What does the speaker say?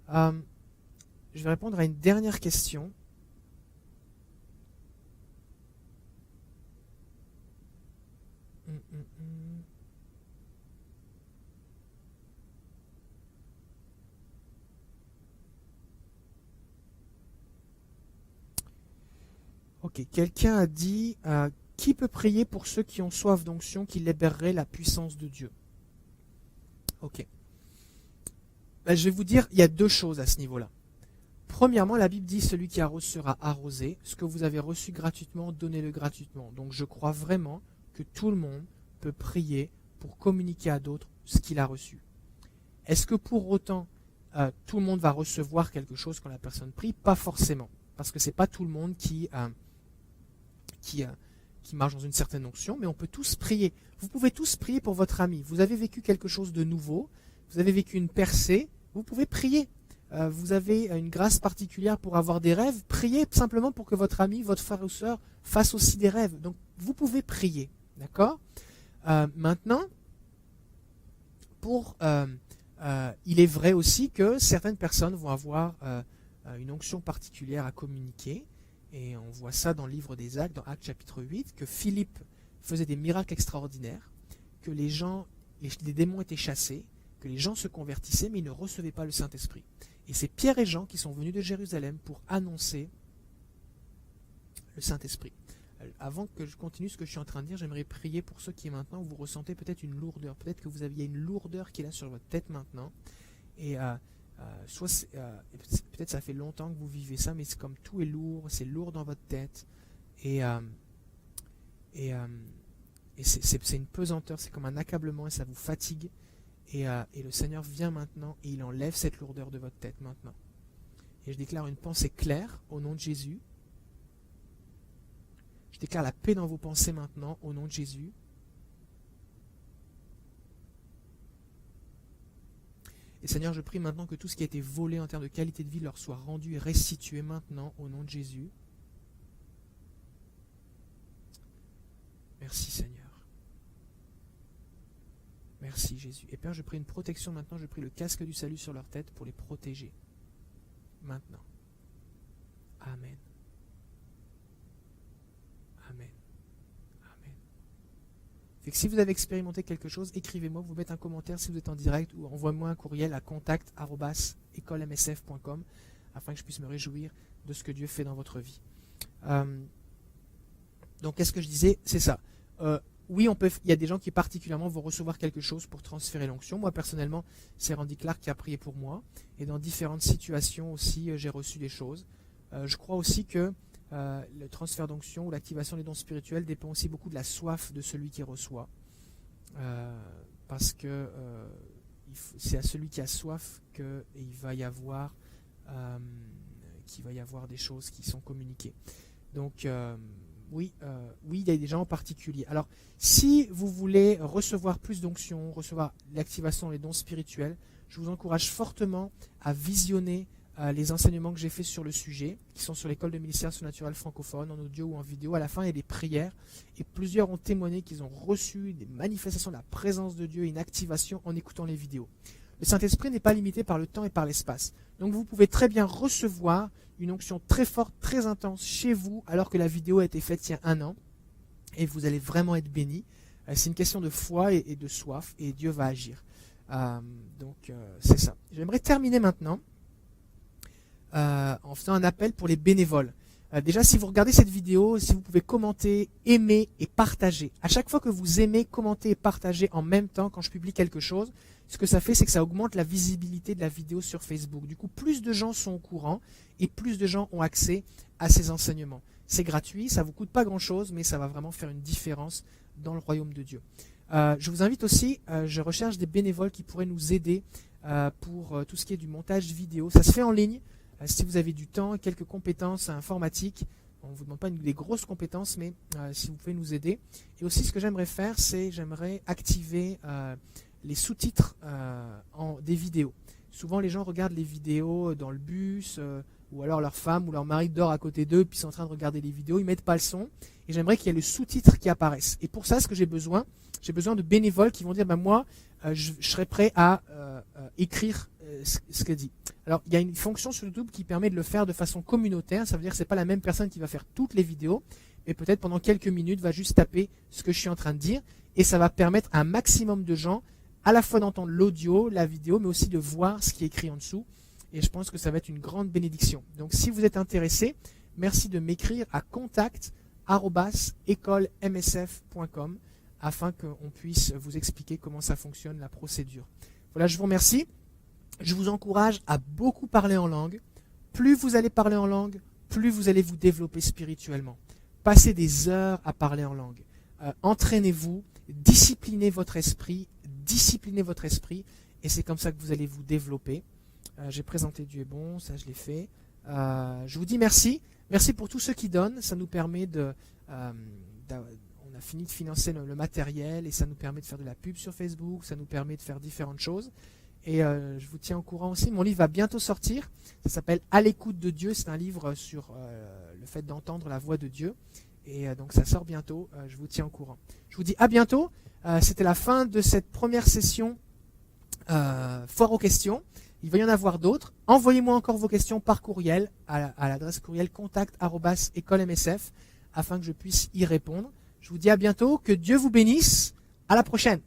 Je vais répondre à une dernière question. Ok, quelqu'un a dit qui peut prier pour ceux qui ont soif d'onction, qui libérerait la puissance de Dieu? Ok. Ben, je vais vous dire, il y a deux choses à ce niveau-là. Premièrement, la Bible dit celui qui arrose sera arrosé. Ce que vous avez reçu gratuitement, donnez-le gratuitement. Donc je crois vraiment que tout le monde peut prier pour communiquer à d'autres ce qu'il a reçu. Est-ce que pour autant tout le monde va recevoir quelque chose quand la personne prie? Pas forcément, parce que c'est pas tout le monde qui marche dans une certaine onction, mais on peut tous prier. Vous pouvez tous prier pour votre ami. Vous avez vécu quelque chose de nouveau, vous avez vécu une percée, vous pouvez prier. Vous avez une grâce particulière pour avoir des rêves, priez simplement pour que votre ami, votre frère ou soeur fasse aussi des rêves. Donc vous pouvez prier, d'accord? Maintenant, il est vrai aussi que certaines personnes vont avoir une onction particulière à communiquer, et on voit ça dans le livre des Actes, dans Actes chapitre 8, que Philippe faisait des miracles extraordinaires, que les démons étaient chassés, que les gens se convertissaient, mais ils ne recevaient pas le Saint-Esprit. Et c'est Pierre et Jean qui sont venus de Jérusalem pour annoncer le Saint-Esprit. Avant que je continue ce que je suis en train de dire, j'aimerais prier pour ceux qui maintenant vous ressentez peut-être une lourdeur. Peut-être que vous aviez une lourdeur qui est là sur votre tête maintenant. Et peut-être ça fait longtemps que vous vivez ça, mais c'est comme tout est lourd, c'est lourd dans votre tête. Et c'est une pesanteur, c'est comme un accablement et ça vous fatigue. Et le Seigneur vient maintenant et il enlève cette lourdeur de votre tête maintenant. Et je déclare une pensée claire au nom de Jésus. Je déclare la paix dans vos pensées maintenant au nom de Jésus. Et Seigneur, je prie maintenant que tout ce qui a été volé en termes de qualité de vie leur soit rendu et restitué maintenant au nom de Jésus. Merci Seigneur. Merci Jésus. Et Père, je prie une protection maintenant, je prie le casque du salut sur leur tête pour les protéger. Maintenant. Amen. Amen. Amen. Fait que si vous avez expérimenté quelque chose, écrivez-moi, vous mettez un commentaire si vous êtes en direct ou envoyez-moi un courriel à contact@écolemsf.com afin que je puisse me réjouir de ce que Dieu fait dans votre vie. Donc, qu'est-ce que je disais? C'est ça. Oui, il y a des gens qui particulièrement vont recevoir quelque chose pour transférer l'onction. Moi, personnellement, c'est Randy Clark qui a prié pour moi. Et dans différentes situations aussi, j'ai reçu des choses. Je crois aussi que le transfert d'onction ou l'activation des dons spirituels dépend aussi beaucoup de la soif de celui qui reçoit. Parce que c'est à celui qui a soif qu'il va y avoir des choses qui sont communiquées. Donc, oui, il y a des gens en particulier. Alors, si vous voulez recevoir plus d'onction, recevoir l'activation des dons spirituels, je vous encourage fortement à visionner les enseignements que j'ai faits sur le sujet, qui sont sur l'école de ministère surnaturel francophone, en audio ou en vidéo. À la fin, il y a des prières, et plusieurs ont témoigné qu'ils ont reçu des manifestations de la présence de Dieu et une activation en écoutant les vidéos. Le Saint-Esprit n'est pas limité par le temps et par l'espace. Donc vous pouvez très bien recevoir une onction très forte, très intense chez vous, alors que la vidéo a été faite il y a 1 an, et vous allez vraiment être bénis. C'est une question de foi et de soif, et Dieu va agir. Donc c'est ça. J'aimerais terminer maintenant en faisant un appel pour les bénévoles. Déjà, si vous regardez cette vidéo, si vous pouvez commenter, aimer et partager. À chaque fois que vous aimez, commentez et partagez en même temps quand je publie quelque chose, ce que ça fait, c'est que ça augmente la visibilité de la vidéo sur Facebook. Du coup, plus de gens sont au courant et plus de gens ont accès à ces enseignements. C'est gratuit, ça ne vous coûte pas grand-chose, mais ça va vraiment faire une différence dans le royaume de Dieu. Je vous invite aussi, je recherche des bénévoles qui pourraient nous aider pour tout ce qui est du montage vidéo. Ça se fait en ligne. Si vous avez du temps et quelques compétences informatiques, on ne vous demande pas des grosses compétences, mais si vous pouvez nous aider. Et aussi, ce que j'aimerais faire, c'est j'aimerais activer les sous-titres des vidéos. Souvent, les gens regardent les vidéos dans le bus, ou alors leur femme ou leur mari dort à côté d'eux, puis ils sont en train de regarder les vidéos, ils ne mettent pas le son. Et j'aimerais qu'il y ait le sous-titre qui apparaisse. Et pour ça, ce que j'ai besoin de bénévoles qui vont dire, moi, je serais prêt à écrire ce qu'elle dit. Alors, il y a une fonction sur YouTube qui permet de le faire de façon communautaire. Ça veut dire que ce n'est pas la même personne qui va faire toutes les vidéos, mais peut-être pendant quelques minutes va juste taper ce que je suis en train de dire. Et ça va permettre à un maximum de gens à la fois d'entendre l'audio, la vidéo, mais aussi de voir ce qui est écrit en dessous. Et je pense que ça va être une grande bénédiction. Donc, si vous êtes intéressé, merci de m'écrire à contact@écolemsf.com afin qu'on puisse vous expliquer comment ça fonctionne, la procédure. Voilà, je vous remercie. Je vous encourage à beaucoup parler en langue. Plus vous allez parler en langue, plus vous allez vous développer spirituellement. Passez des heures à parler en langue. Entraînez-vous, disciplinez votre esprit, et c'est comme ça que vous allez vous développer. J'ai présenté Dieu est bon, ça je l'ai fait. Je vous dis merci. Merci pour tous ceux qui donnent. Ça nous permet on a fini de financer le matériel et ça nous permet de faire de la pub sur Facebook, ça nous permet de faire différentes choses. Et je vous tiens au courant aussi. Mon livre va bientôt sortir. Ça s'appelle À l'écoute de Dieu. C'est un livre sur le fait d'entendre la voix de Dieu. Et donc ça sort bientôt. Je vous tiens au courant. Je vous dis à bientôt. C'était la fin de cette première session foire aux questions. Il va y en avoir d'autres. Envoyez-moi encore vos questions par courriel à l'adresse courriel contact@écolemsf afin que je puisse y répondre. Je vous dis à bientôt. Que Dieu vous bénisse. À la prochaine.